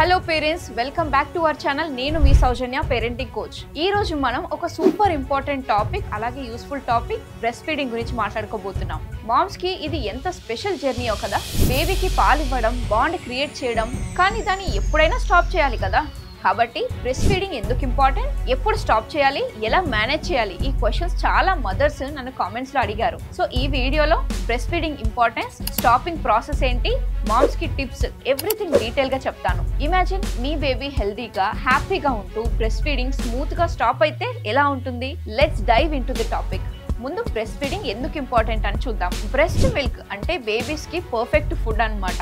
Hello parents, welcome back to our channel. నేను మీ సౌజన్య, parenting coach. ఈ రోజు మనం ఒక సూపర్ ఇంపార్టెంట్ టాపిక్, అలాగే యూస్ఫుల్ టాపిక్ బ్రెస్ట్ ఫీడింగ్ గురించి మాట్లాడుకోబోతున్నాం. మామ్స్ కి ఇది ఎంత స్పెషల్ జర్నీయో కదా. బేబీకి పాలు ఇవ్వడం, బాండ్ క్రియేట్ చేయడం, కానీ దాన్ని ఎప్పుడైనా స్టాప్ చేయాలి కదా. కాబట్టి బ్రెస్ట్ ఫీడింగ్ ఎందుకు ఇంపార్టెంట్, ఎప్పుడు స్టాప్ చేయాలి, ఎలా మేనేజ్ చేయాలి, ఈ క్వశ్చన్స్ చాలా మదర్స్ నన్ను కామెంట్స్ లో అడిగారు. సో ఈ వీడియోలో breast feeding importance, stopping process ఏంటి, మామ్స్ కి టిప్స్, ఎవ్రీథింగ్ డీటెయిల్ గా చెప్తాను. ఇమాజిన్ మీ బేబీ హెల్దీగా హ్యాపీగా ఉంటూ బ్రెస్ట్ ఫీడింగ్ స్మూత్ గా స్టాప్ అయితే ఎలా ఉంటుంది. Let's dive into the topic. ముందు బ్రెస్ట్ ఫీడింగ్ ఎందుకు ఇంపార్టెంట్ అని చూద్దాం. బ్రెస్ట్ మిల్క్ అంటే బేబీస్ కి పర్ఫెక్ట్ ఫుడ్ అన్నమాట,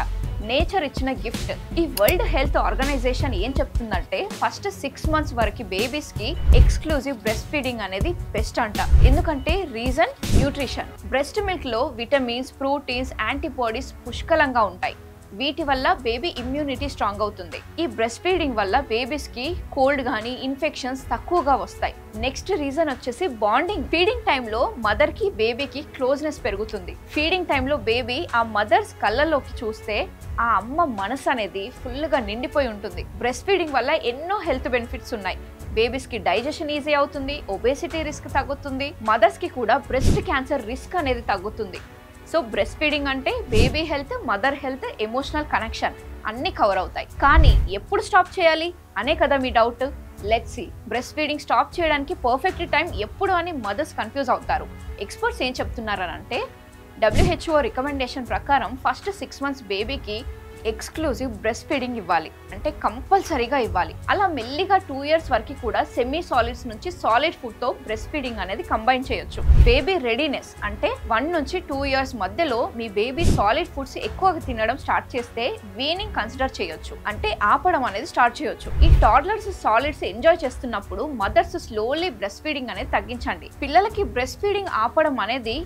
నేచర్ ఇచ్చిన గిఫ్ట్. ఈ వరల్డ్ హెల్త్ ఆర్గనైజేషన్ ఏం చెప్తుందంటే ఫస్ట్ 6 months వరకు బేబీస్ కి ఎక్స్క్లూజివ్ బ్రెస్ట్ ఫీడింగ్ అనేది బెస్ట్ అంట. ఎందుకంటే రీజన్ న్యూట్రిషన్. బ్రెస్ట్ మిల్క్ లో విటమిన్స్, ప్రోటీన్స్, యాంటీబాడీస్ పుష్కలంగా ఉంటాయి. వీటి వల్ల బేబీ ఇమ్యూనిటీ స్ట్రాంగ్ అవుతుంది. ఈ బ్రెస్ట్ ఫీడింగ్ వల్ల బేబీస్ కి కోల్డ్ గానీ ఇన్ఫెక్షన్స్ తక్కువగా వస్తాయి. నెక్స్ట్ రీజన్ వచ్చేసి బాండింగ్. ఫీడింగ్ టైంలో మదర్ కి బేబీకి క్లోజ్నెస్ పెరుగుతుంది. ఫీడింగ్ టైంలో బేబీ ఆ మదర్స్ కళ్ళలోకి చూస్తే ఆ అమ్మ మనసు అనేది ఫుల్ గా నిండిపోయి ఉంటుంది. బ్రెస్ట్ ఫీడింగ్ వల్ల ఎన్నో హెల్త్ బెనిఫిట్స్ ఉన్నాయి. బేబీస్ కి డైజెషన్ ఈజీ అవుతుంది, ఒబేసిటీ రిస్క్ తగ్గుతుంది, మదర్స్ కి కూడా బ్రెస్ట్ క్యాన్సర్ రిస్క్ అనేది తగ్గుతుంది. సో బ్రెస్ట్ ఫీడింగ్ అంటే baby health, mother health, emotional connection అన్ని కవర్ అవుతాయి. కానీ ఎప్పుడు స్టాప్ చేయాలి అనే కదా మీ doubt. Let's see. Breast feeding stop చేయడానికి పర్ఫెక్ట్ టైం ఎప్పుడు అని మదర్స్ కన్ఫ్యూజ్ అవుతారు. ఎక్స్పర్ట్స్ ఏం చెప్తున్నారనంటే WHO రికమెండేషన్ ప్రకారం ఫస్ట్ 6 months బేబీకి ఎక్స్క్లూజివ్ బ్రెస్ట్ ఫీడింగ్ ఇవ్వాలి, అంటే కంపల్సరీగా ఇవ్వాలి. అలా మెల్లిగా 2 years వరకు కూడా సెమీ సాలిడ్స్ నుంచి సాలిడ్ ఫుడ్ తో బ్రెస్ట్ ఫీడింగ్ అనేది కంబైన్ చేయొచ్చు. బేబీ రెడీనెస్ అంటే 1 నుంచి 2 years మధ్యలో మీ బేబీ సాలిడ్ ఫుడ్స్ ఎక్కువగా తినడం స్టార్ట్ చేస్తే వీనింగ్ కన్సిడర్ చేయొచ్చు, అంటే ఆపడం అనేది స్టార్ట్ చేయొచ్చు. ఈ టాడ్లర్స్ సాలిడ్స్ ఎంజాయ్ చేస్తున్నప్పుడు మదర్స్ స్లోలీ బ్రెస్ట్ ఫీడింగ్ అనేది తగ్గించండి. పిల్లలకి బ్రెస్ట్ ఫీడింగ్ ఆపడం అనేది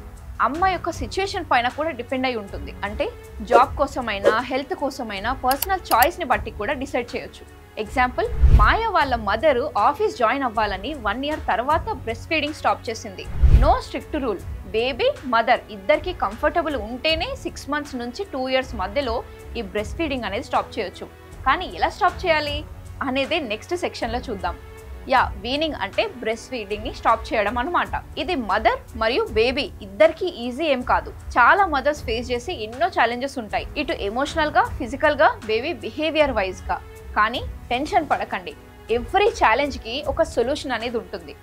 అమ్మ యొక్క సిచ్యుయేషన్ పైన కూడా డిపెండ్ అయి ఉంటుంది. అంటే జాబ్ కోసమైనా, హెల్త్ కోసమైనా, పర్సనల్ చాయిస్ ని బట్టి కూడా డిసైడ్ చేయొచ్చు. ఎగ్జాంపుల్, మాయ వాళ్ళ మదర్ ఆఫీస్ జాయిన్ అవ్వాలని 1 year తర్వాత బ్రెస్ట్ ఫీడింగ్ స్టాప్ చేసింది. No strict rule. Baby, mother ఇద్దరికి కంఫర్టబుల్ ఉంటేనే 6 months నుంచి 2 years మధ్యలో ఈ బ్రెస్ట్ ఫీడింగ్ అనేది స్టాప్ చేయొచ్చు. కానీ ఎలా స్టాప్ చేయాలి అనేది నెక్స్ట్ సెక్షన్ లో చూద్దాం. వీనింగ్ అంటే బ్రెస్ట్ ఫీడింగ్ ని స్టాప్ చేయడం అన్నమాట. ఇది మదర్ మరియు బేబీ ఇద్దరికి ఈజీ ఏం కాదు. చాలా మదర్స్ ఫేస్ చేసి ఎన్నో ఛాలెంజెస్ ఉంటాయి, ఇటు ఎమోషనల్ గా, ఫిజికల్ గా, బేబీ బిహేవియర్ వైజ్ గా. కానీ టెన్షన్ పడకండి, ఎవ్రీ ఛాలెంజ్ కి ఒక సొల్యూషన్ అనేది ఉంటుంది.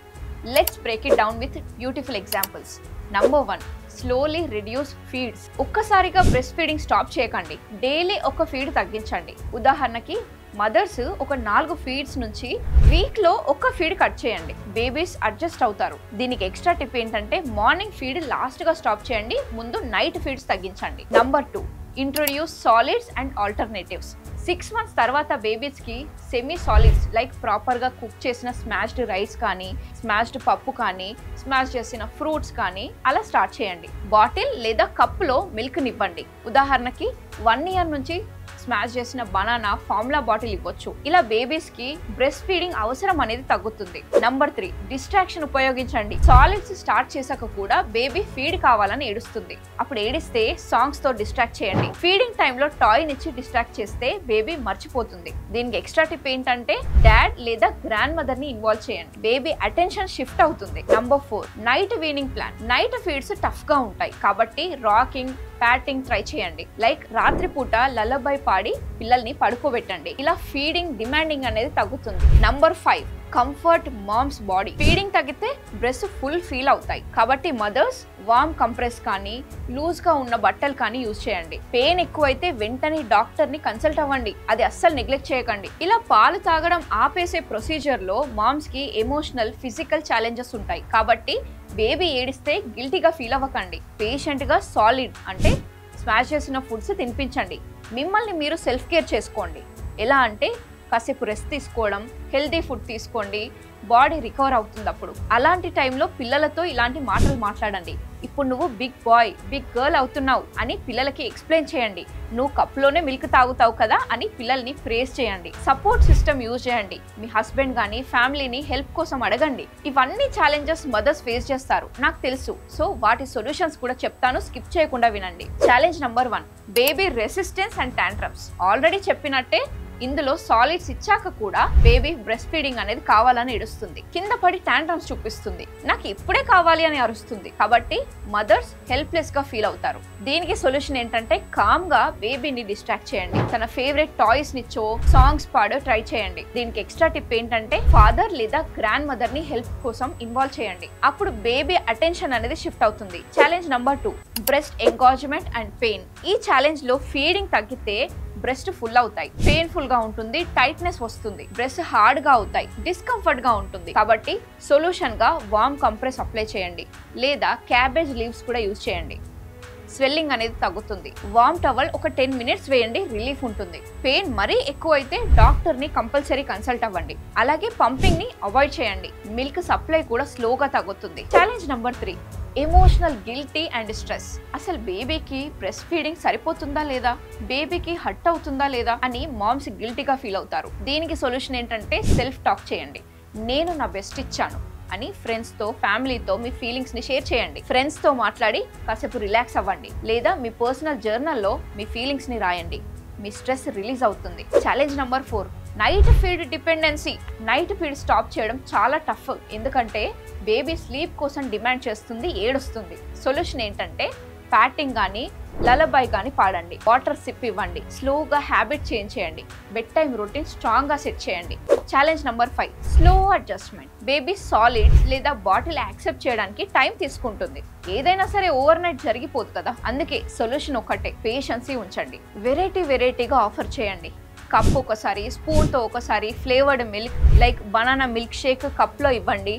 Let's break it down with beautiful examples. Number 1, slowly reduce feeds. ఒక్కసారిగా బ్రెస్ట్ ఫీడింగ్ స్టాప్ చేయకండి. డైలీ ఒక ఫీడ్ తగ్గించండి. ఉదాహరణకి మదర్స్ ఒక 4 feeds నుంచి వీక్ లో ఒక ఫీడ్ కట్ చేయండి. బేబీస్ అడ్జస్ట్ అవుతారు. దీనికి ఎక్స్ట్రా టిప్ ఏంటంటే మార్నింగ్ ఫీడ్ లాస్ట్ గా స్టాప్ చేయండి, ముందు నైట్ ఫీడ్స్ తగ్గించండి. Number 2, introduce solids and alternatives. 6 months తర్వాత బేబీస్ కి సెమీ సాలిడ్స్ లైక్ ప్రాపర్ గా కుక్ చేసిన స్మాష్డ్ రైస్ కానీ, స్మాష్డ్ పప్పు కానీ, స్మాష్ చేసిన ఫ్రూట్స్ కానీ అలా స్టార్ట్ చేయండి. బాటిల్ లేదా కప్ లో మిల్క్ నివ్వండి. ఉదాహరణకి 1 year నుంచి స్మాష్ చేసిన బనానా ఫార్ములా బాటిల్ ఇవ్వచ్చు. ఇలా బేబీస్ కి బ్రెస్ట్ ఫీడింగ్ అవసరం అనేది తగ్గుతుంది. నంబర్ 3, డిస్ట్రాక్షన్ ఉపయోగించండి. సాలిడ్స్ స్టార్ట్ చేశాక కూడా బేబీ ఫీడ్ కావాలని ఏడుస్తుంది. అప్పుడు ఏడిస్తే సాంగ్స్ తో డిస్ట్రాక్ట్ చేయండి. ఫీడింగ్ టైంలో టాయ్ నిచ్చి డిస్ట్రాక్ట్ చేస్తే బేబీ మర్చిపోతుంది. దీనికి ఎక్స్ట్రా టిప్ ఏంటంటే డాడ్ లేదా గ్రాండ్ మదర్ ని ఇన్వాల్వ్ చేయండి. బేబీ అటెన్షన్ షిఫ్ట్ అవుతుంది. Number 4, night weaning plan. Night feeds tough గా ఉంటాయి కాబట్టి రాకింగ్, ప్యాటింగ్ ట్రై చేయండి. లైక్ రాత్రిపూట లల్లబై పాడి పిల్లల్ని పడుకోబెట్టండి. ఇలా ఫీడింగ్ డిమాండింగ్ అనేది తగ్గుతుంది. Number 5, comfort moms body. Feeding తగ్గితే బ్రెస్ట్ ఫుల్ ఫీల్ అవుతాయి కాబట్టి మదర్స్ వార్మ్ కంప్రెస్ కానీ, లూజ్ గా ఉన్న బట్టలు కానీ యూజ్ చేయండి. పెయిన్ ఎక్కువైతే వెంటనే డాక్టర్ ని కన్సల్ట్ అవ్వండి, అది అస్సలు నెగ్లెక్ట్ చేయకండి. ఇలా పాలు తాగడం ఆపేసే ప్రొసీజర్ లో మామ్స్ కి ఎమోషనల్, ఫిజికల్ ఛాలెంజెస్ ఉంటాయి కాబట్టి బేబీ ఏడిస్తే గిల్టీగా ఫీల్ అవ్వకండి. పేషెంట్ గా సాలిడ్ అంటే స్మాష్ చేసిన ఫుడ్స్ తినిపించండి. మిమ్మల్ని మీరు సెల్ఫ్ కేర్ చేసుకోండి. ఎలా అంటే కాసేపు రెస్ట్ తీసుకోవడం, హెల్దీ ఫుడ్ తీసుకోండి, బాడీ రికవర్ అవుతుంది. అప్పుడు అలాంటి టైంలో పిల్లలతో ఇలాంటి మాటలు మాట్లాడండి. ఇప్పుడు నువ్వు బిగ్ బాయ్, బిగ్ గర్ల్ అవుతున్నావు అని పిల్లలకి ఎక్స్ప్లెయిన్ చేయండి. నువ్వు కప్లోనే మిల్క్ తాగుతావు కదా అని పిల్లల్ని ప్రేస్ చేయండి. సపోర్ట్ సిస్టమ్ యూజ్ చేయండి. మీ హస్బెండ్ కానీ ఫ్యామిలీని హెల్ప్ కోసం అడగండి. ఇవన్నీ ఛాలెంజెస్ మదర్స్ ఫేస్ చేస్తారు, నాకు తెలుసు. సో వాటి సొల్యూషన్స్ కూడా చెప్తాను, స్కిప్ చేయకుండా వినండి. Challenge number 1, baby resistance and tantrums. Already చెప్పినట్టే ఇందులో సాలిడ్స్ ఇచ్చాక కూడా బేబీ బ్రెస్ట్ ఫీడింగ్ అనేది కావాలని ఏడుస్తుంది, కింద పడి టాంట్రమ్స్ చూపిస్తుంది, నాకు ఇప్పుడే కావాలి అని అరుస్తుంది. కాబట్టి మదర్స్ హెల్ప్లెస్ గా ఫీల్ అవుతారు. దీనికి సొల్యూషన్ ఏంటంటే కామ్ గా బేబీని డిస్ట్రాక్ట్ చేయండి. తన ఫేవరెట్ టాయ్స్ నిచ్చో సాంగ్స్ పాడో ట్రై చేయండి. దీనికి ఎక్స్ట్రా టిప్ ఏంటంటే ఫాదర్ లేదా గ్రాండ్ మదర్ ని హెల్ప్ కోసం ఇన్వాల్వ్ చేయండి. అప్పుడు బేబీ అటెన్షన్ అనేది షిఫ్ట్ అవుతుంది. Challenge number 2, breast engorgement and pain. ఈ ఛాలెంజ్ లో ఫీడింగ్ తగ్గితే బ్రెస్ట్ ఫుల్ అవుతాయి, పెయిన్ఫుల్ గా ఉంటుంది, టైట్నెస్ వస్తుంది, బ్రెస్ట్ హార్డ్ గా అవుతాయి, డిస్కంఫర్ట్ గా ఉంటుంది. కాబట్టి సొల్యూషన్ గా వార్మ్ కంప్రెస్ అప్లై చేయండి లేదా క్యాబేజ్ లీవ్స్ కూడా యూజ్ చేయండి. స్వెల్లింగ్ అనేది తగ్గుతుంది. వార్మ్ టవల్ ఒక 10 మినిట్స్ వేయండి, రిలీఫ్ ఉంటుంది. పెయిన్ మరీ ఎక్కువ అయితే డాక్టర్ ని కంపల్సరీ కన్సల్ట్ అవ్వండి. అలాగే పంపింగ్ ని అవాయిడ్ చేయండి. మిల్క్ సప్లై కూడా స్లోగా తగ్గుతుంది. Challenge number 3, emotional guilty and stress. అసలు బేబీకి బ్రెస్ట్ ఫీడింగ్ సరిపోతుందా లేదా, బేబీకి హర్ట్ అవుతుందా లేదా అని మామ్స్ గిల్టీగా ఫీల్ అవుతారు. దీనికి సొల్యూషన్ ఏంటంటే సెల్ఫ్ టాక్ చేయండి. నేను నా బెస్ట్ ఇచ్చాను అని ఫ్రెండ్స్ తో ఫ్యామిలీతో మీ ఫీలింగ్స్ ని షేర్ చేయండి. ఫ్రెండ్స్ తో మాట్లాడి కాసేపు రిలాక్స్ అవ్వండి లేదా మీ పర్సనల్ జర్నల్లో మీ ఫీలింగ్స్ ని రాయండి. మీ స్ట్రెస్ రిలీజ్ అవుతుంది. Challenge number 4, night feed dependency. Night feed stop చేయడం చాలా టఫ్, ఎందుకంటే బేబీ స్లీప్ కోసం డిమాండ్ చేస్తుంది, ఏడుస్తుంది. సొల్యూషన్ ఏంటంటే ప్యాటింగ్ కానీ లలబై కానీ పాడండి, వాటర్ సిప్ ఇవ్వండి, స్లోగా హ్యాబిట్ చేంజ్ చేయండి, బెడ్ టైమ్ రొటీన్ స్ట్రాంగ్ గా సెట్ చేయండి. Challenge number 5, slow adjustment. Baby solids లేదా బాటిల్ యాక్సెప్ట్ చేయడానికి టైం తీసుకుంటుంది. ఏదైనా సరే ఓవర్ నైట్ జరిగిపోదు కదా, అందుకే సొల్యూషన్ ఒకటే, పేషెన్సీ ఉంచండి. వెరైటీగా ఆఫర్ చేయండి. కప్ ఒకసారి, స్పూన్ తో ఒకసారి, flavoured milk like banana milk shake cup లో ఇవ్వండి.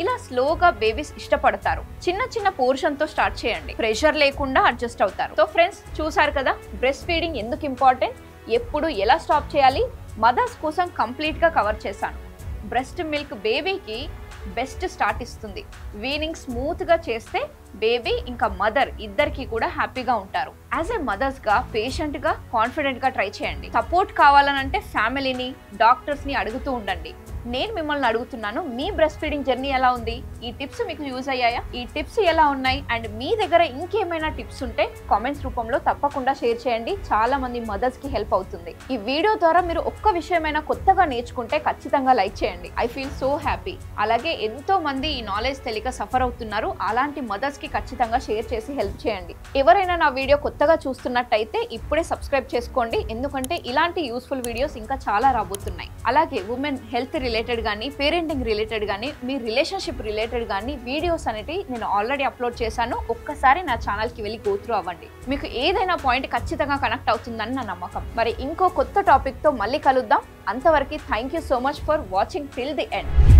ఇలా స్లోగా బేబీస్ ఇష్టపడతారు. చిన్న పోర్షన్ తో స్టార్ట్ చేయండి, ప్రెషర్ లేకుండా అడ్జస్ట్ అవుతారు. సో ఫ్రెండ్స్, చూసారు కదా బ్రెస్ట్ ఫీడింగ్ ఎందుకు ఇంపార్టెంట్, ఎప్పుడు ఎలా స్టాప్ చేయాలి, మదర్స్ కోసం కంప్లీట్ గా కవర్ చేశాను. బ్రెస్ట్ మిల్క్ బేబీకి బెస్ట్ స్టార్ట్ ఇస్తుంది. వీనింగ్ స్మూత్ గా చేస్తే బేబీ ఇంకా మదర్ ఇద్దరికి కూడా హ్యాపీగా ఉంటారు. యాజ్ ఏ మదర్స్ గా పేషెంట్ గా కాన్ఫిడెంట్ గా ట్రై చేయండి. సపోర్ట్ కావాలనంటే ఫ్యామిలీని, డాక్టర్స్ ని అడుగుతూ ఉండండి. నేను మిమ్మల్ని అడుగుతున్నాను, మీ బ్రెస్ట్ ఫీడింగ్ జర్నీ ఎలా ఉంది? ఈ టిప్స్ మీకు యూజ్ అయ్యాయా? ఈ టిప్స్ ఎలా ఉన్నాయి అండ్ మీ దగ్గర ఇంకేమైనా టిప్స్ ఉంటే కామెంట్స్ రూపంలో తప్పకుండా షేర్ చేయండి. చాలా మంది మదర్స్ కి హెల్ప్ అవుతుంది. ఈ వీడియో ద్వారా మీరు ఒక్క విషయమైనా కొత్తగా నేర్చుకుంటే ఖచ్చితంగా లైక్ చేయండి. I feel so happy. అలాగే ఎంతో మంది ఈ నాలెడ్జ్ తెలియక సఫర్ అవుతున్నారు. అలాంటి మదర్స్ కి ఖచ్చితంగా షేర్ చేసి హెల్ప్ చేయండి. ఎవరైనా నా వీడియో కొత్తగా చూస్తున్నట్టయితే ఇప్పుడే సబ్స్క్రైబ్ చేసుకోండి, ఎందుకంటే ఇలాంటి యూస్ఫుల్ వీడియోస్ ఇంకా చాలా రాబోతున్నాయి. అలాగే ఉమెన్ హెల్త్ రిలేటెడ్ కానీ, పేరెంటింగ్ రిలేటెడ్ కానీ, మీ రిలేషన్షిప్ రిలేటెడ్ కానీ వీడియోస్ అనేవి నేను ఆల్రెడీ అప్లోడ్ చేశాను. ఒక్కసారి నా ఛానల్కి వెళ్ళి గో త్రూ అవ్వండి. మీకు ఏదైనా పాయింట్ ఖచ్చితంగా కనెక్ట్ అవుతుందని నా నమ్మకం. మరి ఇంకో కొత్త టాపిక్తో మళ్ళీ కలుద్దాం. అంతవరకు thank you so much for watching till the end.